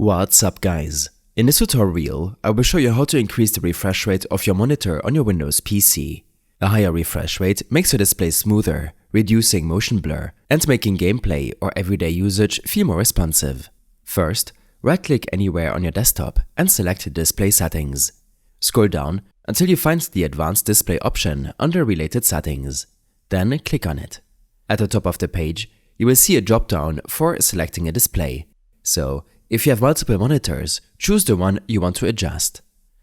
What's up guys? In this tutorial, I will show you how to increase the refresh rate of your monitor on your Windows PC. A higher refresh rate makes your display smoother, reducing motion blur and making gameplay or everyday usage feel more responsive. First, right-click anywhere on your desktop and select Display Settings. Scroll down until you find the Advanced Display option under Related Settings. Then click on it. At the top of the page, you will see a drop-down for selecting a display. So, if you have multiple monitors, choose the one you want to adjust.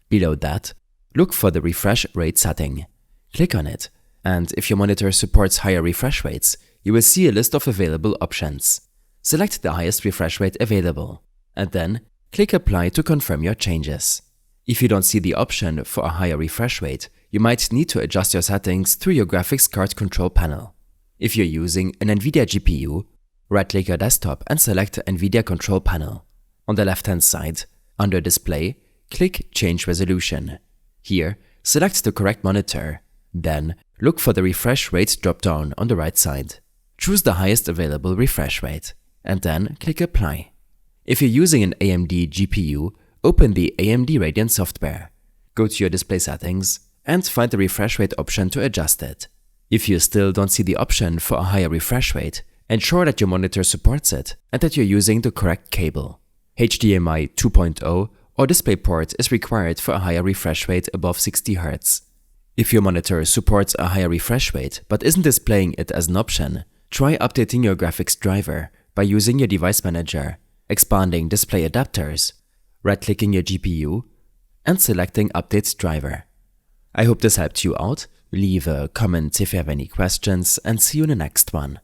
Below that, look for the refresh rate setting. Click on it, and if your monitor supports higher refresh rates, you will see a list of available options. Select the highest refresh rate available, and then click Apply to confirm your changes. If you don't see the option for a higher refresh rate, you might need to adjust your settings through your graphics card control panel. If you're using an NVIDIA GPU, right-click your desktop and select the NVIDIA Control Panel. On the left-hand side, under Display, click Change Resolution. Here, select the correct monitor. Then, look for the Refresh Rate drop-down on the right side. Choose the highest available refresh rate, and then click Apply. If you're using an AMD GPU, open the AMD Radeon software. Go to your display settings and find the refresh rate option to adjust it. If you still don't see the option for a higher refresh rate, ensure that your monitor supports it and that you're using the correct cable. HDMI 2.0 or DisplayPort is required for a higher refresh rate above 60 Hz. If your monitor supports a higher refresh rate but isn't displaying it as an option, try updating your graphics driver by using your device manager, expanding display adapters, right-clicking your GPU, and selecting Update Driver. I hope this helped you out. Leave a comment if you have any questions and see you in the next one.